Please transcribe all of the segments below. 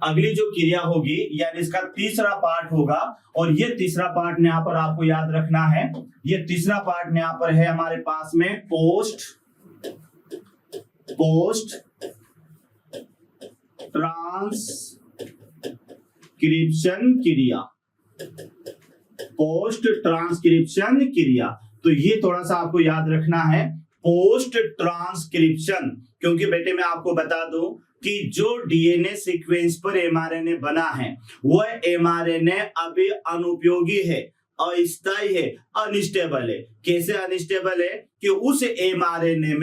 अगली जो क्रिया होगी यानी इसका तीसरा पार्ट होगा, और ये तीसरा पार्ट यहाँ पर आपको याद रखना है। ये तीसरा पार्ट यहाँ पर है हमारे पास में पोस्ट ट्रांसक्रिप्शन क्रिया। पोस्ट ट्रांसक्रिप्शन क्रिया, तो ये थोड़ा सा आपको याद रखना है, पोस्ट ट्रांसक्रिप्शन। क्योंकि बेटे मैं आपको बता दूं कि जो डीएनए सीक्वेंस पर एमआरएनए बना है वह एमआरएनए अभी अनुपयोगी है, अस्थायी है, अनस्टेबल है। कैसे अनस्टेबल है कि उस एमआरएनए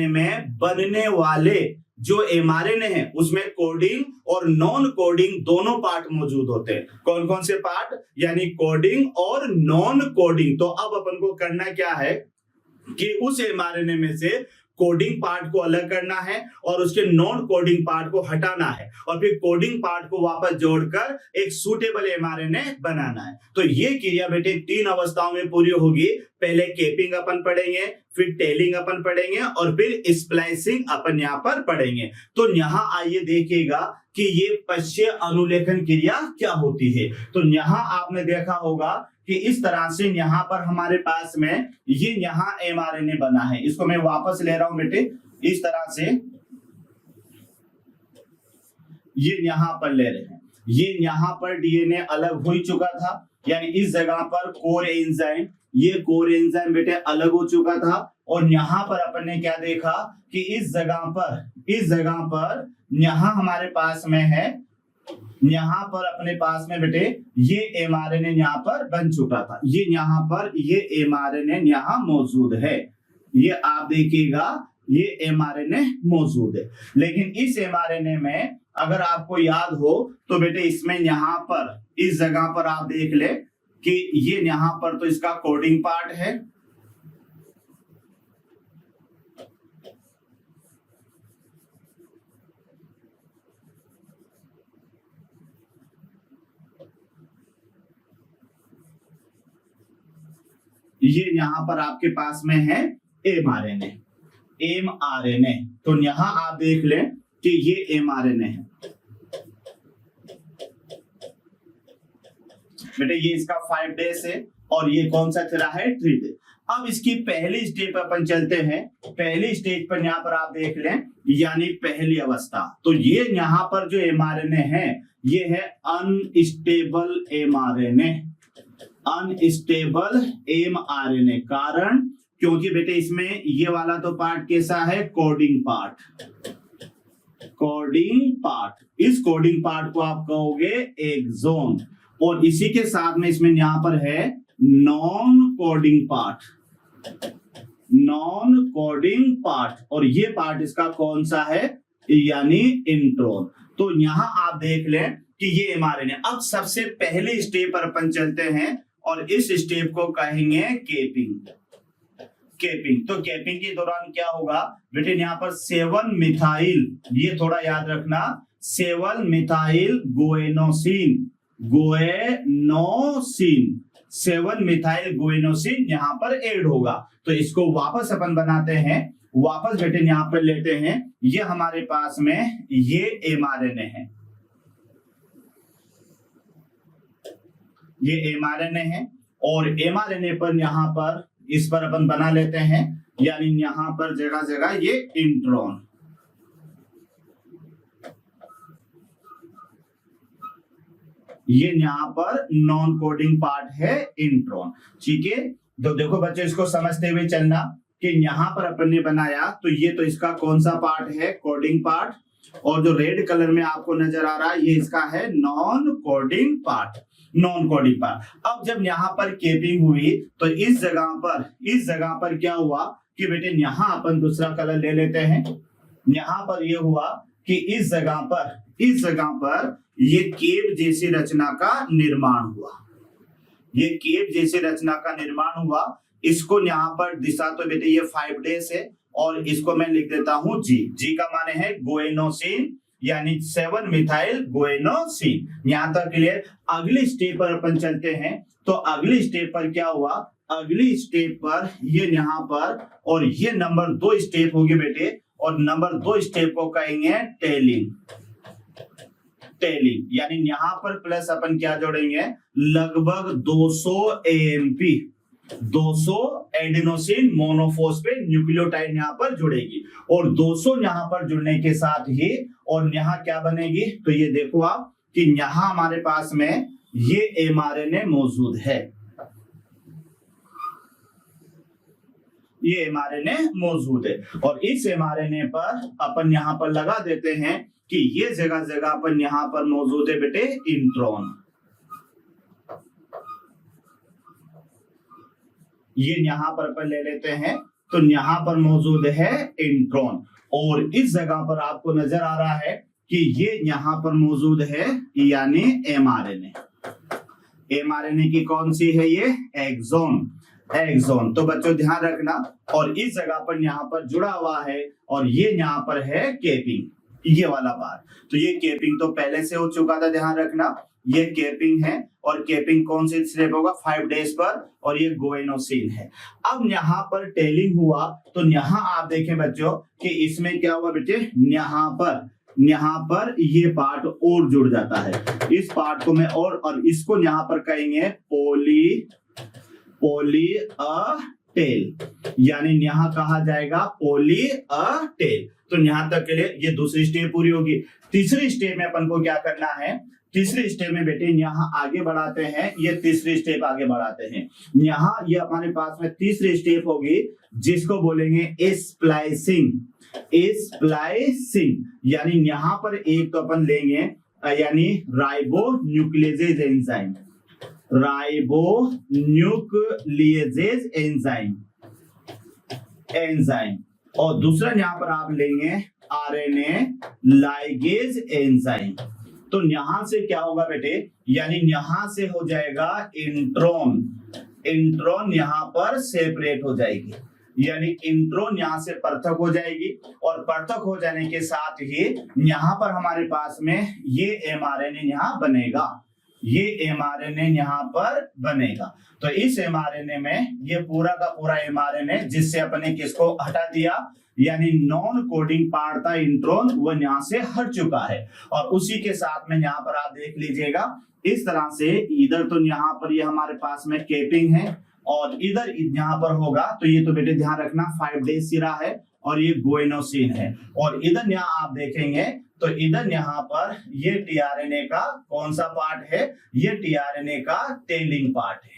में बनने वाले जो एमआरएनए है उसमें कोडिंग और नॉन कोडिंग दोनों पार्ट मौजूद होते हैं। कौन कौन से पार्ट? यानी कोडिंग और नॉन कोडिंग। तो अब अपन को करना क्या है कि उस एमआरएनए में से कोडिंग पार्ट को अलग करना है और उसके नॉन कोडिंग पार्ट को हटाना है, और फिर कोडिंग पार्ट को वापस जोड़कर एक सूटेबल एमआरएनए बनाना है। तो ये क्रिया बेटे 3 अवस्थाओं में पूरी होगी। पहले केपिंग अपन पढ़ेंगे, फिर टेलिंग अपन पढ़ेंगे, और फिर स्प्लाइसिंग अपन यहाँ पर पढ़ेंगे। तो यहाँ आइए देखिएगा कि ये पश्य अनुलेखन क्रिया क्या होती है। तो यहाँ आपने देखा होगा कि इस तरह से यहाँ पर हमारे पास में ये यहाँ एमआरएनए बना है। इसको मैं वापस ले रहा हूं बेटे, इस तरह से ये यहाँ पर ले रहे हैं। ये यहाँ पर डीएनए अलग हो चुका था, यानी इस जगह पर कोर एंजाइम, ये कोर एंजाइम बेटे अलग हो चुका था। और यहाँ पर अपन ने क्या देखा कि इस जगह पर यहाँ हमारे पास में है, यहाँ पर अपने पास में बेटे ये एमआरएनए यहाँ पर बन चुका था। ये यहाँ पर ये एमआरएनए यहाँ मौजूद है, ये आप देखिएगा ये एमआरएनए मौजूद है। लेकिन इस एमआरएनए में अगर आपको याद हो तो बेटे इसमें यहाँ पर इस जगह पर आप देख ले कि ये यहाँ पर तो इसका कोडिंग पार्ट है, ये यहाँ पर आपके पास में है एमआरएनए। तो यहाँ आप देख लें कि ये एमआरएनए है बेटे, ये इसका 5 डेज है और ये कौन सा तेरा है 3 डेज। अब इसकी पहली स्टेज पर अपन चलते हैं। पहली स्टेज पर यहाँ पर आप देख लें यानी पहली अवस्था। तो ये यहाँ पर जो एमआरएनए है ये है अनस्टेबल एमआरएनए। अनस्टेबल एमआरएनए कारण क्योंकि बेटे इसमें ये वाला तो पार्ट कैसा है कोडिंग पार्ट। इस कोडिंग पार्ट को आप कहोगे एक्सोन, और इसी के साथ में इसमें यहां पर है नॉन कोडिंग पार्ट, और ये पार्ट इसका कौन सा है यानी इंट्रोन। तो यहां आप देख लें कि ये एमआरएनए। अब सबसे पहले स्टेप पर अपन चलते हैं और इस स्टेप को कहेंगे केपिंग। तो केपिंग के दौरान क्या होगा बेटे, यहाँ पर 7 मिथाइल, ये थोड़ा याद रखना, 7 मिथाइल गोएनोसिन यहाँ पर ऐड होगा। तो इसको वापस अपन बनाते हैं, वापस बेटे यहाँ पर लेते हैं। ये हमारे पास में ये एमआरएनए है, ये एमआरएनए है, और एमआरएनए पर यहाँ पर इस पर अपन बना लेते हैं, यानी यहाँ पर जगह जगह ये इंट्रॉन। ये यहाँ पर नॉन कोडिंग पार्ट है इंट्रॉन। ठीक है, तो देखो बच्चों इसको समझते हुए चलना कि यहाँ पर अपन ने बनाया तो ये तो इसका कौन सा पार्ट है कोडिंग पार्ट, और जो रेड कलर में आपको नजर आ रहा है ये इसका है नॉन कोडिंग पार्ट। अब जब यहाँ पर केपिंग हुई तो इस जगह पर क्या हुआ कि बेटे यहाँ अपन दूसरा कलर ले लेते हैं। यहाँ पर ये हुआ कि इस जगह पर ये केप जैसी रचना का निर्माण हुआ। इसको यहाँ पर दिशा तो बेटे ये 5 डेज है, और इसको मैं लिख देता हूं जी का माने है गोएनोसिन, यानी 7 मिथाइल गोएनोसिन। यहां तक क्लियर। अगली स्टेप पर अपन चलते हैं। तो अगली स्टेप पर क्या हुआ, अगली स्टेप पर ये यहाँ पर, और ये नंबर 2 स्टेप होगी बेटे, और नंबर 2 स्टेप को कहेंगे टेलिंग। टेलिंग, यानी यहाँ पर प्लस अपन क्या जोड़ेंगे, लगभग 200 AMP, 200 एडेनोसिन मोनोफॉस्फेट न्यूक्लियोटाइड यहाँ पर जुड़ेगी, और 200 यहाँ पर जुड़ने के साथ ही और यहाँ क्या बनेगी, तो ये देखो आप कि यहाँ हमारे पास में ये mRNA मौजूद है, ये mRNA मौजूद है, और इस mRNA पर अपन यहाँ पर लगा देते हैं कि ये जगह जगह अपन यहाँ पर मौजूद है बेटे इंट्रॉन, ये यहाँ पर अपन ले लेते हैं, तो यहाँ पर मौजूद है इंट्रॉन, और इस जगह पर आपको नजर आ रहा है कि ये यहाँ पर मौजूद है यानी mRNA, mRNA की कौन सी है ये, एक्सॉन। तो बच्चों ध्यान रखना, और इस जगह पर यहाँ पर जुड़ा हुआ है, और ये यहाँ पर है केपिंग, ये वाला बार, तो ये केपिंग तो पहले से हो चुका था, ध्यान रखना ये केपिंग है, और केपिंग कौन से स्टेप होगा, 5 डेज पर, और ये गुएनोसिन है। अब यहाँ पर टेलिंग हुआ, तो यहाँ आप देखें बच्चों कि इसमें क्या हुआ बेटे, यहाँ पर ये पार्ट और जुड़ जाता है, इस पार्ट को मैं और इसको यहाँ पर कहेंगे पोली अ टेल, यानी यहाँ कहा जाएगा पोली अ टेल। तो यहाँ तक के लिए ये दूसरी स्टेप पूरी होगी। तीसरी स्टेप में अपन को क्या करना है, तीसरी स्टेप में बेटे यहाँ आगे बढ़ाते हैं, ये तीसरी स्टेप आगे बढ़ाते हैं, यहाँ ये हमारे पास में तीसरी स्टेप होगी जिसको बोलेंगे स्प्लाइसिंग, यानी यहाँ पर एक तो अपन लेंगे यानी राइबोन्यूक्लियेज एंजाइम, और दूसरा यहाँ पर आप लेंगे RNA लाइगेज एंजाइम। तो यहां से क्या होगा बेटे, यानी यहां से हो जाएगा इंट्रॉन यहाँ पर सेपरेट हो जाएगी, यानी इंट्रॉन यहाँ से पृथक हो जाएगी, और पृथक हो जाने के साथ ही यहाँ पर हमारे पास में ये mRNA यहाँ बनेगा, ये mRNA यहाँ पर बनेगा। तो इस mRNA में ये पूरा का पूरा mRNA जिससे अपने किसको हटा दिया, यानी नॉन कोडिंग पार्ट था इंट्रॉन, वो यहाँ से हट चुका है, और उसी के साथ में यहाँ पर आप देख लीजिएगा इस तरह से, इधर तो यहाँ पर ये हमारे पास में केपिंग है, और इधर यहाँ पर होगा, तो ये तो बेटे ध्यान रखना 5 डेज सिरा है, और ये गुएनोसिन है, और इधर यहाँ आप देखेंगे तो इधर यहाँ पर ये टीआरएनए का कौन सा पार्ट है, ये टीआरएनए का टेलिंग पार्ट है,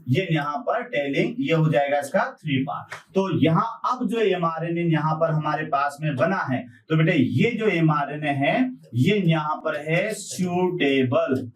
ये यहाँ पर टेलिंग, ये हो जाएगा इसका 3 पार्ट। तो यहाँ अब जो एमआरएनए यहाँ पर हमारे पास में बना है, तो बेटे ये जो एमआरएनए है ये यहाँ पर है सूटेबल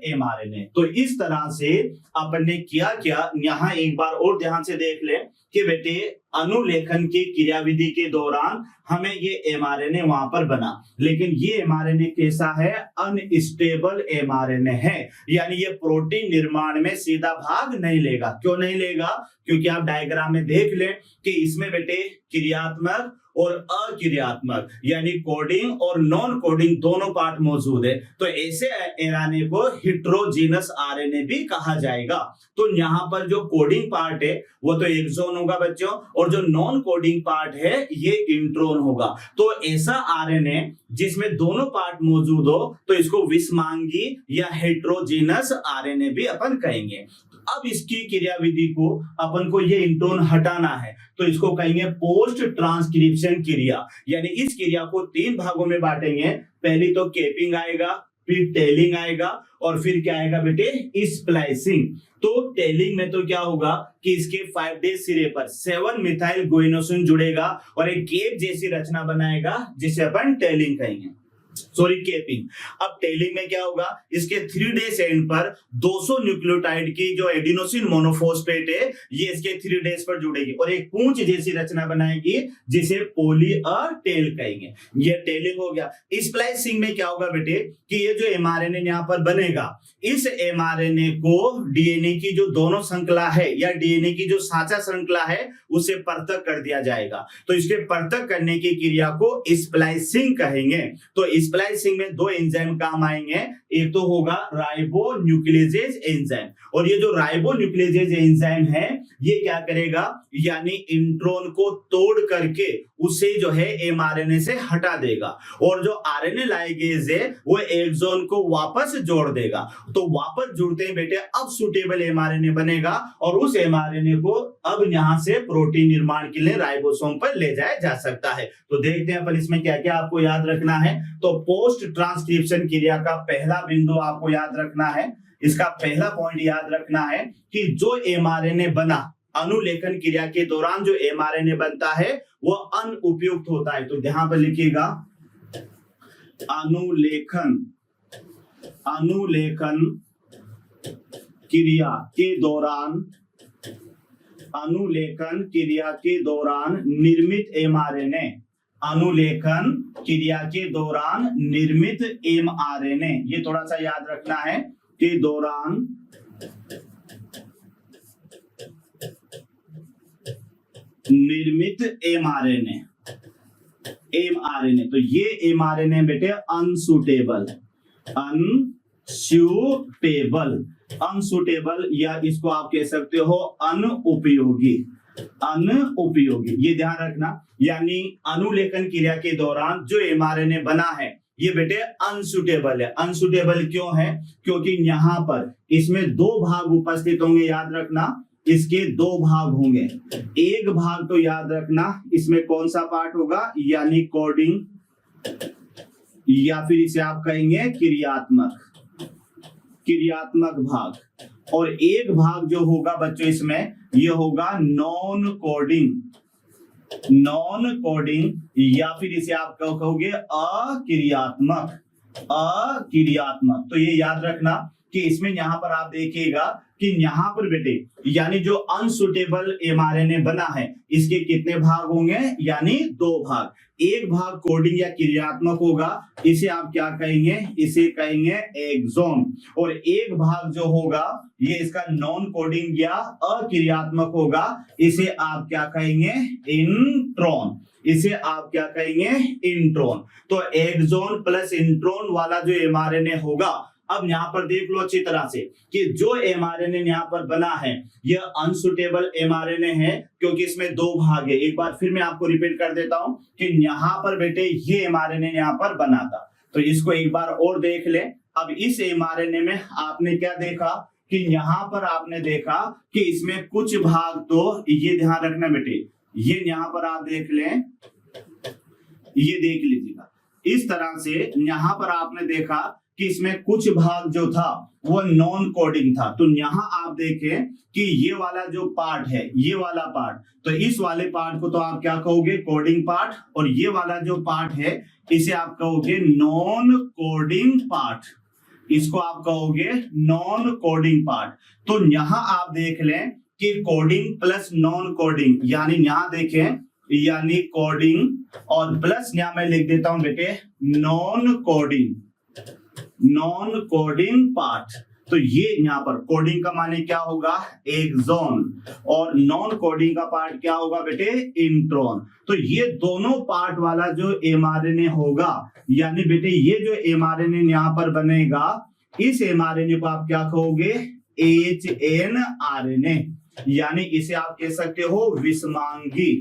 एमआरएनए। तो इस तरह से अपन ने किया क्या, यहाँ एक बार और ध्यान से देख ले कि बेटे अनुलेखन की क्रियाविधि के दौरान हमें ये एमआरएनए वहां पर बना, लेकिन ये एमआरएनए कैसा है, अनस्टेबल एमआरएनए है, यानी ये प्रोटीन निर्माण में सीधा भाग नहीं लेगा। क्यों नहीं लेगा, क्योंकि आप डायग्राम में देख लें कि इसमें बेटे क्रियात्मक और अक्रियात्मक यानी कोडिंग और नॉन कोडिंग दोनों पार्ट मौजूद है। तो ऐसे एमआरएनए को हेटेरोजेनस आरएनए भी कहा जाएगा। तो यहाँ पर जो कोडिंग पार्ट है वो तो एक्सॉन होगा बच्चों, और जो नॉन कोडिंग पार्ट है ये इंट्रोन होगा। तो ऐसा आरएनए जिसमें दोनों पार्ट मौजूद हो तो इसको विषमांगी या हेटेरोजेनस आरएनए भी अपन कहेंगे। अब इसकी क्रियाविधि को अपन को ये इंट्रोन हटाना है, तो इसको कहेंगे पोस्ट ट्रांसक्रिप्शन क्रिया, यानी इस क्रिया को 3 भागों में बांटेंगे। पहली तो केपिंग आएगा, फिर टेलिंग आएगा, और फिर क्या आएगा बेटे, स्प्लाइसिंग। तो टेलिंग में तो क्या होगा कि इसके 5 डेज सिरे पर 7 मिथाइल गुएनोसिन जुड़ेगा और एक केप जैसी रचना बनाएगा जिसे अपन टेलिंग कहेंगे, सॉरी केपिंग। अब टेलिंग में क्या होगा, इसके 3 डेज एंड पर 200 न्यूक्लियोटाइड की जो एडिनोसिन मोनोफॉस्फेट है ये इसके 3 डेज पर जुड़ेगी और एक पूंछ जैसी रचना बनाएगी जिसे पोली अ टेल कहेंगे। ये टेलिंग हो गया। स्प्लाइसिंग में क्या होगा बेटे कि ये जो एमआरएनए यहाँ पर बनेगा, इस एमआरएनए को डीएनए की जो दोनों श्रृंखला है या डीएनए की जो साझा श्रृंखला है उसे पृथक कर दिया जाएगा। तो इसके पृथक करने की क्रिया को स्प्लाइसिंग कहेंगे। तो स्प्लाइसिंग में दो एंजाइम काम आएंगे, एक तो होगा राइबोन्यूक्लियेज एंजाइम, और ये जो राइबोन्यूक्लियेज एंजाइम है ये क्या करेगा, यानी इंट्रॉन को तोड़ करके उसे जो है एमआरएनए से हटा देगा, और जो आरएनए लाइगेज है वो एक्सॉन को वापस जोड़ देगा। तो वापस जुड़ते ही बेटे अब सुटेबल एमआरएनए बनेगा, और उस एमआरएनए को अब यहां से प्रोटीन निर्माण के लिए राइबोसोम पर ले जाया जा सकता है। तो देखते हैं अपन इसमें क्या क्या आपको याद रखना है। तो पोस्ट ट्रांसक्रिप्शन क्रिया का पहला बिंदु आपको याद रखना है, इसका पहला पॉइंट याद रखना है कि जो एमआरएनए बना अनुलेखन क्रिया के दौरान जो एमआरएनए बनता है वो अनुपयुक्त होता है। तो यहां पर लिखिएगा अनुलेखन क्रिया के दौरान, अनुलेखन क्रिया के दौरान निर्मित एमआरएनए, अनुलेखन क्रिया के दौरान निर्मित एमआरएनए, ये थोड़ा सा याद रखना है, के दौरान निर्मित एमआरएनए, तो ये एमआरएनए बेटे अनसूटेबल या इसको आप कह सकते हो अनुपयोगी, ये ध्यान रखना। यानी अनुलेखन क्रिया के दौरान जो एमआरएनए बना है ये बेटे अनसूटेबल है। अनसूटेबल क्यों है, क्योंकि यहाँ पर इसमें दो भाग उपस्थित होंगे, याद रखना इसके दो भाग होंगे। एक भाग तो याद रखना इसमें कौन सा पार्ट होगा, यानी कोडिंग, या फिर इसे आप कहेंगे क्रियात्मक भाग, और एक भाग जो होगा बच्चों इसमें ये होगा नॉन कोडिंग, या फिर इसे आप कहोगे अक्रियात्मक। तो ये याद रखना कि इसमें यहां पर आप देखिएगा कि यहां पर बेटे यानी जो अनसुटेबल एमआरएनए बना है इसके कितने भाग होंगे, यानी दो भाग। एक भाग कोडिंग या क्रियात्मक होगा, इसे आप क्या कहेंगे, इसे कहेंगे एक्सोन, और एक भाग जो होगा ये इसका नॉन कोडिंग या अक्रियात्मक होगा, इसे आप क्या कहेंगे, इंट्रॉन, इसे आप क्या कहेंगे, इंट्रॉन। तो एक्सोन प्लस इंट्रॉन वाला जो एमआरएनए होगा, अब यहां पर देख लो अच्छी तरह से कि जो एमआरएनए यहां पर बना है यह अनसुटेबल एमआरएनए है, क्योंकि इसमें दो भाग है। एक बार फिर मैं आपको रिपीट कर देता हूं कि यहां पर बेटे ये एमआरएनए यहां पर बना था, तो इसको एक बार और देख ले। अब इस एमआरएनए में आपने क्या देखा कि यहां पर आपने देखा कि इसमें कुछ भाग, तो ये ध्यान रखना बेटे, ये यहां पर आप देख लें, ये देख लीजिएगा इस तरह से। यहां पर आपने देखा कि इसमें कुछ भाग जो था वो नॉन कोडिंग था, तो यहां आप देखें कि ये वाला जो पार्ट है, ये वाला पार्ट, तो इस वाले पार्ट को तो आप क्या कहोगे, कोडिंग पार्ट, और ये वाला जो पार्ट है इसे आप कहोगे नॉन कोडिंग पार्ट, इसको आप कहोगे नॉन कोडिंग पार्ट। तो यहां आप देख लें कि कोडिंग प्लस नॉन कोडिंग, यानी यहां देखें, यानी कोडिंग और प्लस यहां मैं लिख देता हूं बेटे नॉन कोडिंग पार्ट। तो ये यहाँ पर कोडिंग का माने क्या होगा, एक्सोन, और नॉन कोडिंग का पार्ट क्या होगा बेटे, इंट्रॉन। तो ये दोनों पार्ट वाला जो एमआरएनए होगा, यानी बेटे ये जो एमआरएनए यहाँ पर बनेगा, इस एमआरएनए को आप क्या कहोगे, एचएनआरएनए, यानी इसे आप कह सकते हो विषमांगी,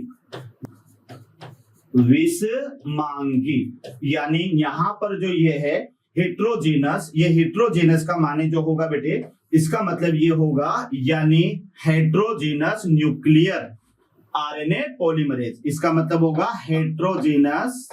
यानी यहां पर जो ये है हेट्रोजीनस, ये हेट्रोजीनस का माने जो होगा बेटे, इसका मतलब ये होगा, यानी हेट्रोजीनस न्यूक्लियर आरएनए पॉलीमरेज, इसका मतलब होगा हेट्रोजीनस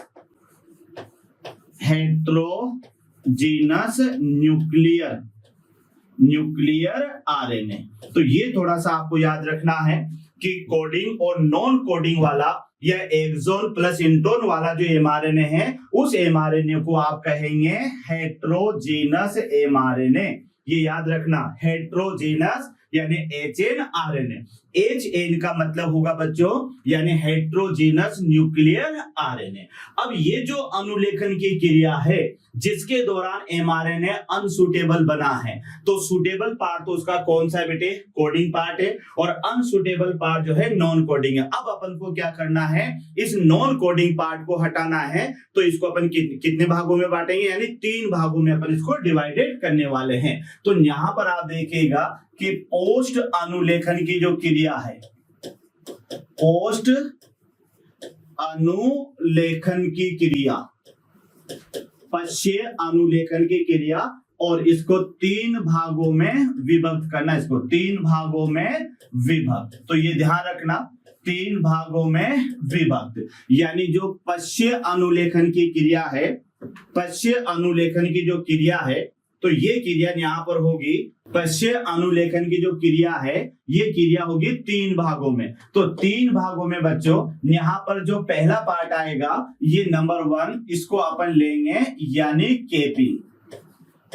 न्यूक्लियर आरएनए। तो ये थोड़ा सा आपको याद रखना है कि कोडिंग और नॉन कोडिंग वाला या एक्सोन प्लस इंट्रॉन वाला जो एमआरएनए है, उस एमआरएनए को आप कहेंगे हेट्रोजीनस एमआरएनए। ये याद रखना, हेट्रोजीनस यानी एचएनआरएनए। HN का मतलब होगा बच्चों यानी हेट्रोजीनस न्यूक्लियर आरएनए। अब ये जो अनुलेखन की क्रिया है जिसके दौरान एमआरएनए अनसुटेबल बना है, तो सुटेबल पार्ट तो उसका कौन सा है बेटे, कोडिंग पार्ट है, और अनसुटेबल पार्ट जो है नॉन कोडिंग है। अब अपन को क्या करना है, इस नॉन कोडिंग पार्ट को हटाना है, तो इसको अपन कितने भागों में बांटेंगे, यानी 3 भागों में अपन इसको डिवाइडेड करने वाले हैं। तो यहां पर आप देखिएगा कि पोस्ट अनुलेखन की जो क्रिया है, पोस्ट अनुलेखन की क्रिया, पश्य अनुलेखन की क्रिया, और इसको 3 भागों में विभक्त करना, इसको 3 भागों में विभक्त। तो ये ध्यान रखना, 3 भागों में विभक्त, यानी जो पश्य अनुलेखन की क्रिया है, पश्य अनुलेखन की जो क्रिया है, तो ये क्रिया यहां पर होगी, पश्य अनुलेखन की जो क्रिया है ये क्रिया होगी 3 भागों में। तो 3 भागों में बच्चों यहां पर जो पहला पार्ट आएगा ये नंबर 1, इसको अपन लेंगे यानी केपिंग।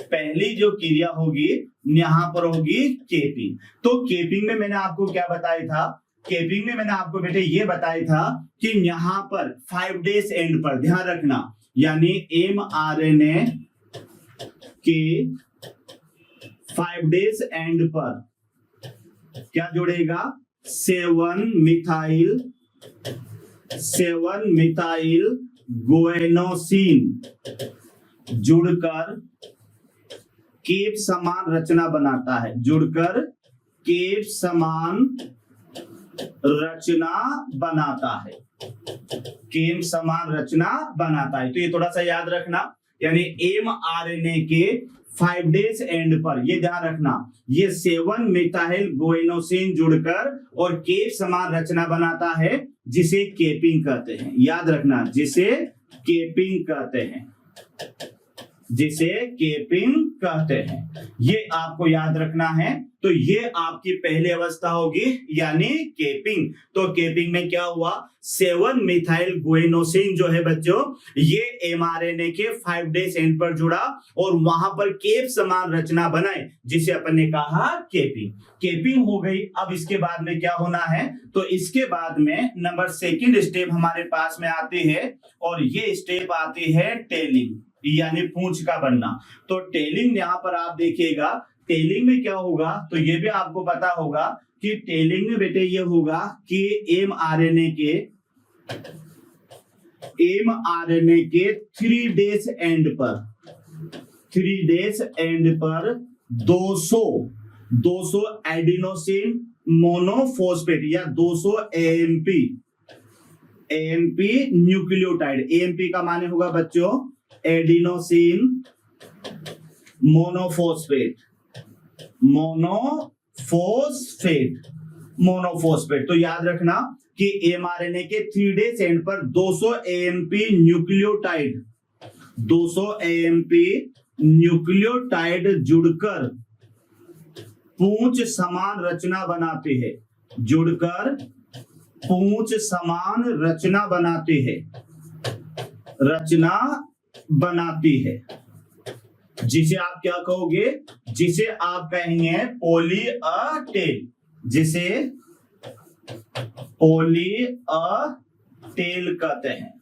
पहली जो क्रिया होगी यहां पर होगी केपिंग। तो केपिंग में मैंने आपको क्या बताया था, केपिंग में मैंने आपको बेटे ये बताया था कि यहां पर 5 डेज एंड पर ध्यान रखना, यानी एमआरएनए के 5 डेज एंड पर क्या जुड़ेगा, 7 मिथाइल गुएनोसिन जुड़कर केप समान रचना बनाता है, जुड़कर केप समान रचना बनाता है, केप समान रचना बनाता है। तो ये थोड़ा सा याद रखना, यानी एमआरएनए के 5 डेज एंड पर, ये ध्यान रखना, ये 7 मिथाइल गुएनोसिन जुड़कर और केप समान रचना बनाता है, जिसे केपिंग कहते हैं। याद रखना, जिसे केपिंग कहते हैं, जिसे केपिंग कहते हैं, ये आपको याद रखना है। तो ये आपकी पहली अवस्था होगी यानी केपिंग। तो केपिंग में क्या हुआ, 7 मिथाइल गुएनोसिन जो है बच्चों ये एमआरएनए के 5 डेज एंड पर जुड़ा और वहां पर केप समान रचना बनाए, जिसे अपन ने कहा केपिंग। केपिंग हो गई। अब इसके बाद में क्या होना है, तो इसके बाद में नंबर 2 स्टेप हमारे पास में आती है, और ये स्टेप आती है टेलिंग, यानी पूंछ का बनना। तो टेलिंग यहां पर आप देखिएगा, टेलिंग में क्या होगा, तो ये भी आपको पता होगा कि टेलिंग में बेटे ये होगा कि एमआरएनए के 3 डेज एंड पर 200 एडिनोसिन मोनोफॉस्फेट या 200 एएमपी न्यूक्लियोटाइड, एएमपी का माने होगा बच्चों एडिनोसिन मोनोफॉस्फेट। तो याद रखना कि एमआरएनए के 3 डेज एंड पर 200 एएमपी न्यूक्लियोटाइड जुड़कर पूंछ समान रचना बनाते हैं, जुड़कर पूंछ समान रचना बनाती है, जिसे आप क्या कहोगे, जिसे आप कहेंगे पॉलीअटेल, जिसे पॉलीअटेल कहते हैं,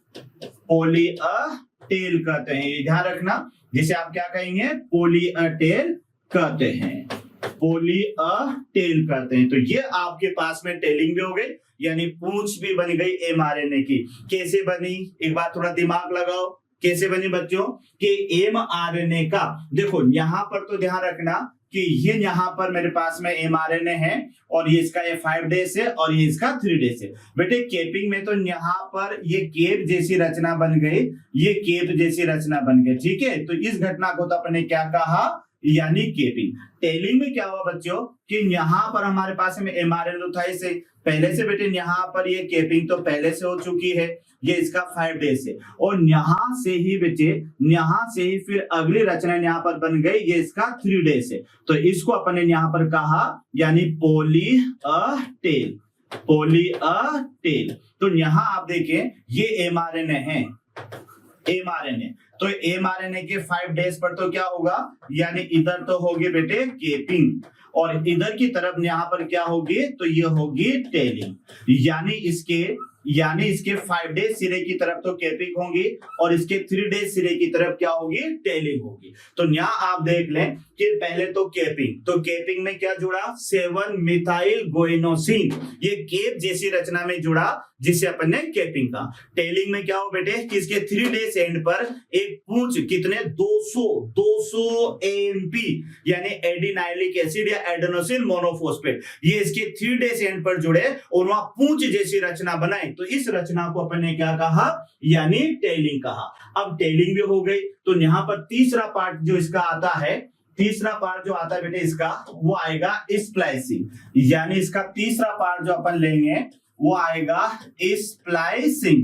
पॉलीअटेल कहते हैं। ये ध्यान रखना, जिसे आप क्या कहेंगे, पॉलीअटेल कहते हैं, पॉलीअटेल कहते हैं। तो ये आपके पास में टेलिंग भी हो गई, यानी पूंछ भी बन गई एमआरएनए की। कैसे बनी, एक बार थोड़ा दिमाग लगाओ, कैसे बनी बच्चों, कि एमआरएनए का देखो यहां पर तो ध्यान रखना कि ये यहां पर मेरे पास में एमआरएनए है और ये इसका 5 डेज है और ये इसका 3 डेज है। बेटे केपिंग में तो यहां पर ये केप जैसी रचना बन गई, ये केप जैसी रचना बन गई, ठीक है। तो इस घटना को तो अपने क्या कहा, यानी केपिंग। टेलिंग में क्या हुआ बच्चों कि यहां पर हमारे पास में एमआरएनए तो था इसे पहले से, बेटे यहां पर ये केपिंग तो पहले से हो चुकी है, ये इसका 5 डेज है, और यहां से ही बेटे यहां से ही फिर अगली रचना यहां पर बन गई, ये इसका 3 डेज है। तो इसको अपन ने यहां पर कहा यानी पॉलीअटेल। तो यहां आप देखें ये एमआरएनए है, एमआरएनए। तो mRNA के 5 डेज पर तो क्या होगा, यानी इधर तो होगी बेटे केपिंग और इधर की तरफ यहाँ पर क्या होगी, तो ये होगी टेलिंग। यानी इसके 5 डेज सिरे की तरफ तो केपिंग होगी और इसके 3 डेज सिरे की तरफ क्या होगी, टेलिंग होगी। तो यहाँ आप देख लें कि पहले तो केपिंग में क्या जुड़ा, 7 मिथाइल गोइनोसिन, ये केप जैसी रचना में जुड़ा जिसे अपन ने केपिंग कहा। टेलिंग में क्या हो बेटे कि इसके 3 डेज एंड पर एक पूंछ कितने 200 एएमपी यानी एडिनाइलिक एसिड या एडेनोसिन मोनोफॉस्फेट, ये इसके 3 डेज एंड पर जुड़े और वहां पूंछ जैसी रचना बनाए, तो इस रचना को अपन ने क्या कहा, यानी टेलिंग कहा। अब टेलिंग भी हो गई, तो यहाँ पर तीसरा पार्ट जो इसका आता है, तीसरा पार्ट जो आता है बेटे इसका, वो आएगा स्प्लाइसिंग। यानी इसका तीसरा पार्ट जो अपन लेंगे वो आएगा स्प्लाइसिंग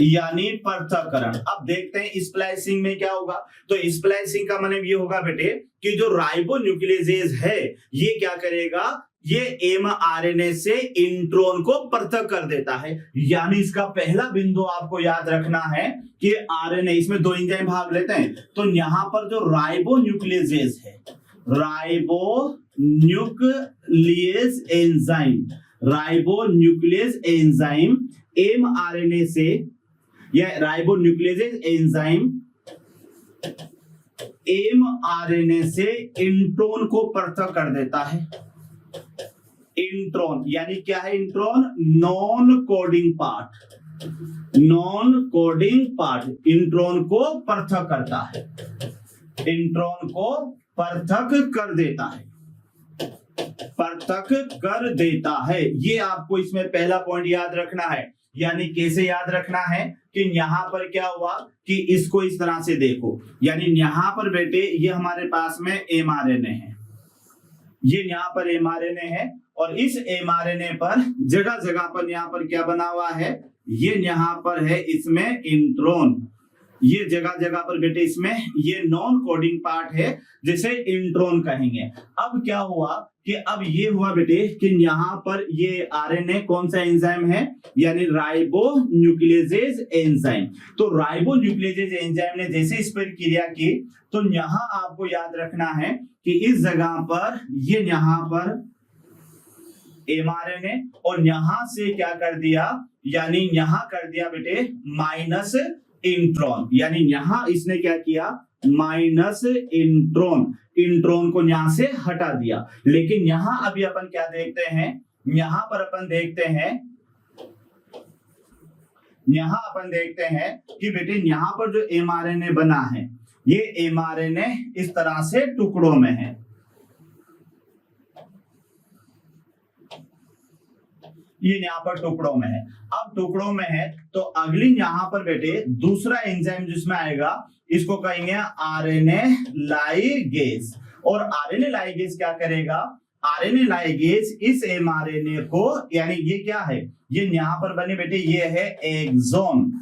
यानी पृथक्करण। अब देखते हैं स्प्लाइसिंग में क्या होगा। तो स्प्लाइसिंग का मतलब ये होगा बेटे कि जो राइबोन्यूक्लियोजेज है ये क्या करेगा, ये mRNA से इंट्रोन को पृथक कर देता है। यानी इसका पहला बिंदु आपको याद रखना है कि आरएनए, इसमें 2 एंजाइम भाग लेते हैं, तो यहां पर जो राइबोन्यूक्लियोजेज है, राइबोन्यूक्लियस एंजाइम mRNA से, या राइबोन्यूक्लियोजेज एंजाइम mRNA से इंट्रोन को पृथक कर देता है। इंट्रोन यानी क्या है, intron non coding part intron को पृथक करता है, इंट्रोन को पृथक कर देता है। ये आपको इसमें पहला पॉइंट याद रखना है। यानी कैसे याद रखना है कि यहां पर क्या हुआ कि इसको इस तरह से देखो, यानी यहां पर बेटे ये हमारे पास में mRNA है, ये यहाँ पर mRNA है और इस mRNA पर जगह जगह पर यहाँ पर क्या बना हुआ है, ये यहाँ पर है इसमें इंट्रोन, ये जगह जगह पर बेटे इसमें ये नॉन कोडिंग पार्ट है जिसे इंट्रोन कहेंगे। अब क्या हुआ कि अब ये हुआ बेटे कि यहाँ पर ये आरएनए कौन सा एंजाइम है, यानी राइबोन्यूक्लियोजेज एंजाइम। तो राइबोन्यूक्लियोजेज एंजाइम ने जैसे इस पर क्रिया की, तो यहाँ आपको याद रखना है कि इस जगह पर ये यहाँ पर mRNA और यहां से क्या कर दिया, यानी यहां कर दिया बेटे माइनस इंट्रॉन, यानी यहां इसने क्या किया माइनस इंट्रॉन को यहां से हटा दिया। लेकिन यहां अभी अपन क्या देखते हैं, यहां पर अपन देखते हैं कि बेटे यहां पर जो mRNA बना है, ये mRNA इस तरह से टुकड़ों में है, ये यहाँ पर टुकड़ों में है। अब टुकड़ों में है तो अगली यहाँ पर बेटे दूसरा एंजाइम जिसमें आएगा इसको कहेंगे आरएनए लाइगेज। और आरएनए लाइगेज क्या करेगा, आरएनए लाइगेज इस एमआरएनए को, यानी ये क्या है, ये यहाँ पर बने बेटे ये है एक्सोन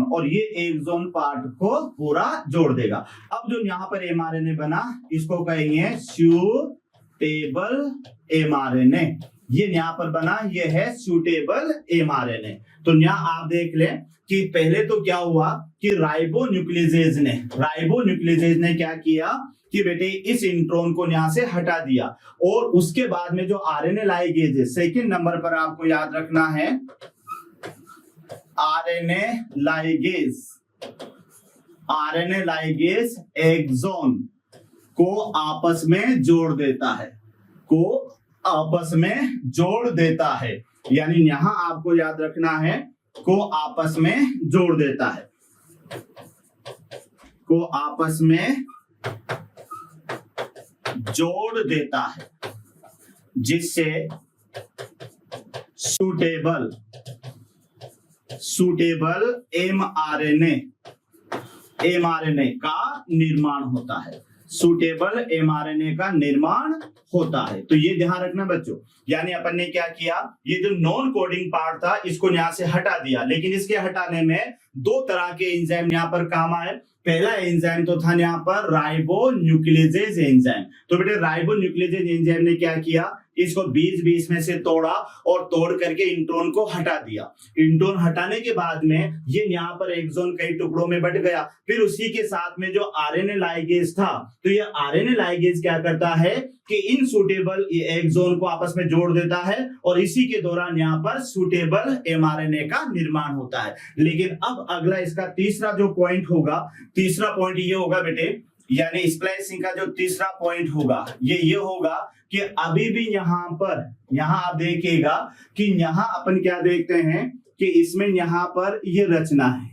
और ये एक्सोन पार्ट को पूरा जोड़ देगा। अब जो यहाँ पर एमआरएनए बना इसको कहेंगे सूटेबल एमआरएनए, ये यहाँ पर बना ये है सूटेबल mRNA। तो यहाँ आप देख लें कि पहले तो क्या हुआ कि राइबोन्यूक्लियोजेज ने क्या किया कि बेटे इस इंट्रोन को यहाँ से हटा दिया, और उसके बाद में जो आरएनए लाइगेज है सेकंड नंबर पर आपको याद रखना है, आरएनए लाइगेज एक्सोन को आपस में जोड़ देता है, यानी यहां आपको याद रखना है को आपस में जोड़ देता है, जिससे सूटेबल mRNA का निर्माण होता है, सूटेबल mRNA का निर्माण होता है। तो ये ध्यान रखना बच्चों, यानी अपन ने क्या किया, ये जो नॉन कोडिंग पार्ट था इसको यहाँ से हटा दिया, लेकिन इसके हटाने में 2 तरह के एंजाइम यहाँ पर काम आए। पहला एंजाइम तो था यहाँ पर राइबोन्यूक्लियोजेज एंजाइम। तो बेटे राइबोन्यूक्लियोजेज एंजाइम ने क्या किया, इसको बीच बीच में से तोड़ा और तोड़ करके इंट्रोन को हटा दिया। इंट्रोन हटाने के बाद में ये यहाँ पर एक्सोन कई टुकड़ों में बट गया। फिर उसी के साथ में जो आरएनए लाइगेज था, तो ये आरएनए लाइगेज क्या करता है कि इन सूटेबल एक्सोन को आपस में जोड़ देता है और इसी के दौरान यहाँ पर सूटेबल एमआरएनए का निर्माण होता है। लेकिन अब अगला इसका तीसरा जो पॉइंट होगा, तीसरा पॉइंट ये होगा बेटे, यानी स्प्लाइसिंग का जो तीसरा पॉइंट होगा ये होगा कि अभी भी यहाँ पर, यहाँ आप देखिएगा कि यहाँ अपन क्या देखते हैं कि इसमें यहाँ पर ये रचना है,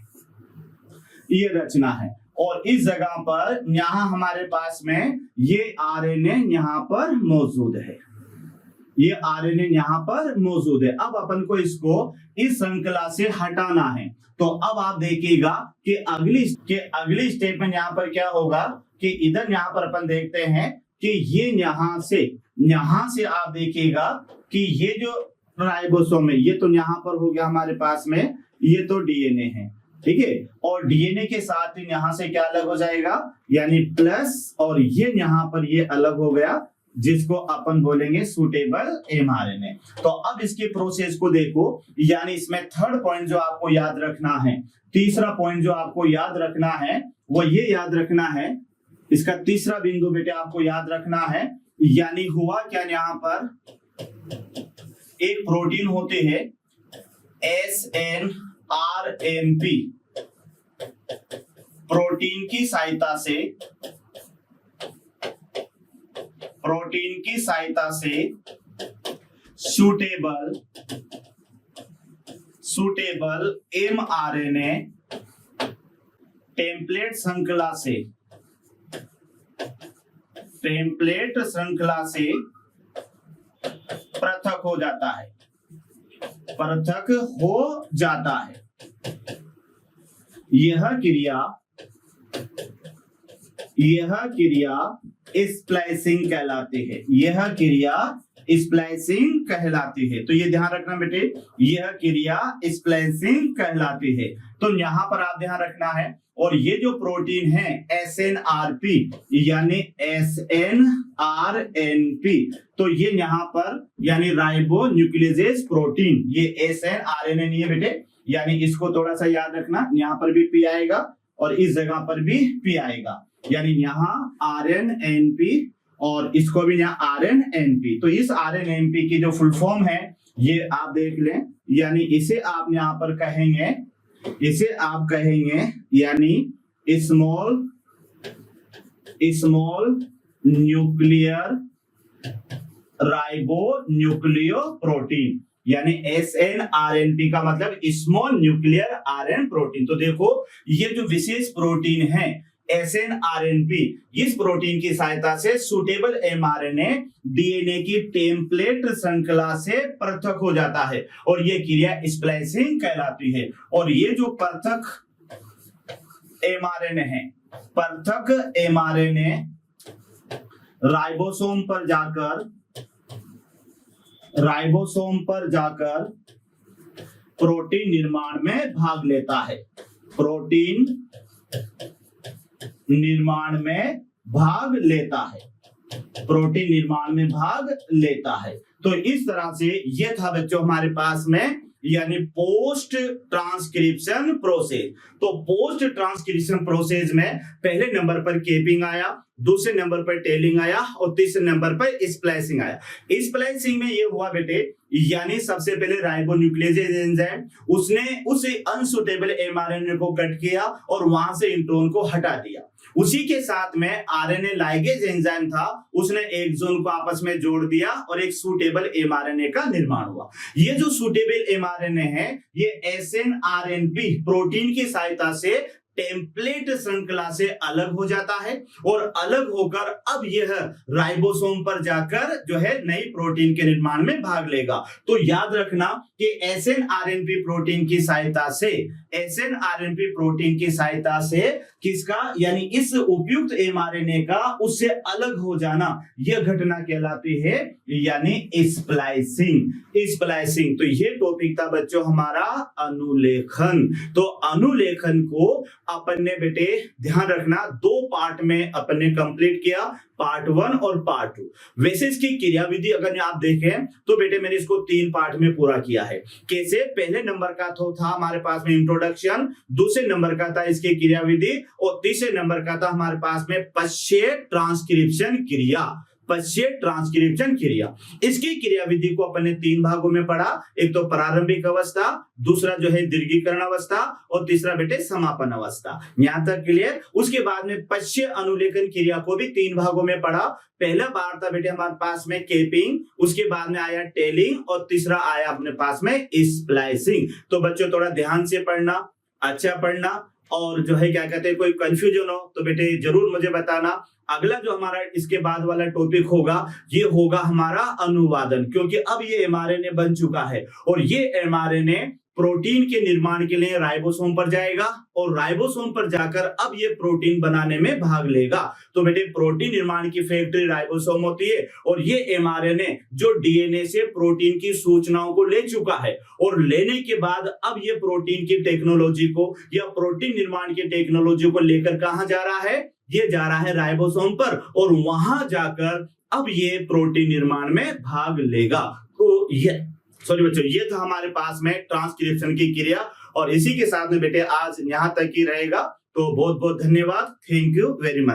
ये रचना है और इस जगह पर यहाँ हमारे पास में ये आरएनए यहाँ पर मौजूद है, ये आरएनए यहाँ पर मौजूद है। अब अपन को इसको इस श्रृंखला से हटाना है। तो अब आप देखिएगा कि अगली स्टेप में यहाँ पर क्या होगा कि इधर यहाँ पर अपन देखते हैं कि ये यहाँ से आप देखिएगा कि ये जो राइबोसोम है, ये तो यहाँ पर हो गया हमारे पास में, ये तो डीएनए है, ठीक है। और डीएनए के साथ यहाँ से क्या अलग हो जाएगा, यानी प्लस, और ये यहाँ पर ये अलग हो गया, जिसको अपन बोलेंगे सूटेबल एमआरएनए। तो अब इसके प्रोसेस को देखो, यानी इसमें थर्ड पॉइंट जो आपको याद रखना है, तीसरा पॉइंट जो आपको याद रखना है वो ये याद रखना है, इसका तीसरा बिंदु बेटे आपको याद रखना है, यानी हुआ क्या, यहाँ पर एक प्रोटीन होते हैं SNRNP, प्रोटीन की सहायता से सूटेबल एमआरएनए टेम्पलेट श्रृंखला से पृथक हो जाता है। यह क्रिया स्प्लाइसिंग कहलाती है। तो ये ध्यान रखना बेटे, यह क्रिया स्प्लाइसिंग कहलाती है। तो यहाँ पर आप ध्यान रखना है। और ये जो प्रोटीन है SNRP यानी SNRNP, तो ये यहाँ पर यानी राइबो न्यूक्लियस प्रोटीन, ये SNRNA नहीं है बेटे, यानी इसको थोड़ा सा याद रखना, यहाँ पर भी P आएगा और इस जगह पर भी P आएगा, यानी यहाँ RNNP और इसको भी यहाँ RNNP। तो इस RNNP की जो फुल फॉर्म है ये आप देख लें, यानी इसे आप यहाँ पर कहेंगे यानी small nuclear ribo nucleo protein, यानी SNRNP का मतलब स्मॉल न्यूक्लियर आरएन प्रोटीन। तो देखो ये जो विशेष प्रोटीन है SNRNP, इस प्रोटीन की सहायता से सूटेबल एमआरएनए डीएनए की टेम्पलेट श्रृंखला से पृथक हो जाता है और यह क्रिया स्प्लाइसिंग कहलाती है। और ये जो पृथक एमआरएनए राइबोसोम पर जाकर प्रोटीन निर्माण में भाग लेता है, प्रोटीन निर्माण में भाग लेता है। तो इस तरह से ये था बच्चों हमारे पास में यानी पोस्ट ट्रांसक्रिप्शन प्रोसेस। तो पोस्ट ट्रांसक्रिप्शन प्रोसेस में पहले नंबर पर केपिंग आया, दूसरे नंबर पर टेलिंग आया और तीसरे नंबर पर स्प्लाइसिंग आया। स्प्लाइसिंग में ये हुआ बेटे, यानी सबसे पहले राइबोन्यूक्लियेज एंजाइम उसने उस अनसुटेबल एमआरएनए को कट किया और वहां से इंट्रोन को हटा दिया। उसी के साथ में आरएनए लाइगेज एंजाइम था, उसने एक्सोन को आपस में जोड़ दिया और एक सूटेबल एमआरएनए का निर्माण हुआ। ये जो सूटेबल एमआरएनए है ये एसएनआरएनपी प्रोटीन की सहायता से टेम्पलेट श्रृंखला से अलग हो जाता है और अलग होकर अब यह राइबोसोम पर जाकर जो है नई प्रोटीन के निर्माण में भाग लेगा। तो याद रखना कि एसएनआरएनपी प्रोटीन की सहायता से किसका यानी इस उपयुक्त एमआरएनए का उससे अलग हो जाना यह घटना कहलाती है यानी स्प्लाइसिंग। तो ये टॉपिक था बच्चों हमारा अनुलेखन। तो अनुलेखन को अपन ने बेटे ध्यान रखना 2 पार्ट में अपन ने कंप्लीट किया, पार्ट 1 और पार्ट 2। वैसे इसकी क्रियाविधि अगर आप देखें तो बेटे मैंने इसको 3 पार्ट में पूरा किया है। कैसे? पहले नंबर का तो था हमारे पास में इंट्रोडक्शन, दूसरे नंबर का था इसकी क्रियाविधि और तीसरे नंबर का था हमारे पास में पश्य ट्रांसक्रिप्शन क्रिया। पश्य ट्रांसक्रिप्शन क्रिया, इसकी क्रियाविधि को अपन ने 3 भागों में पढ़ा। एक तो प्रारंभिक अवस्था, दूसरा जो है दीर्घीकरण अवस्था और तीसरा बेटे समापन अवस्था। यहां तक क्लियर। उसके बाद में पश्य अनुलेखन क्रिया को भी 3 भागों में पढ़ा। पहला बार था बेटे हमारे पास में केपिंग, उसके बाद में आया टेलिंग और तीसरा आया अपने पास में स्प्लाइसिंग। तो बच्चों थोड़ा ध्यान से पढ़ना, अच्छा पढ़ना, और जो है क्या कहते हैं कोई कंफ्यूजन हो तो बेटे जरूर मुझे बताना। अगला जो हमारा इसके बाद वाला टॉपिक होगा ये होगा हमारा अनुवादन, क्योंकि अब ये एमआरएनए बन चुका है और ये एमआरएनए प्रोटीन के निर्माण के लिए राइबोसोम पर जाएगा और राइबोसोम पर जाकर अब ये प्रोटीन बनाने में भाग लेगा। तो बेटे प्रोटीन निर्माण की फैक्ट्री राइबोसोम होती है और ये एमआरएनए जो डीएनए से प्रोटीन की सूचनाओं को ले चुका है और लेने के बाद अब ये प्रोटीन की टेक्नोलॉजी को या प्रोटीन निर्माण की टेक्नोलॉजी को लेकर कहां जा रहा है? ये जा रहा है राइबोसोम पर और वहां जाकर अब ये प्रोटीन निर्माण में भाग लेगा। तो ये सॉरी बच्चों, ये था हमारे पास में ट्रांसक्रिप्शन की क्रिया और इसी के साथ में बेटे आज यहां तक ही रहेगा। तो बहुत बहुत धन्यवाद, थैंक यू वेरी मच।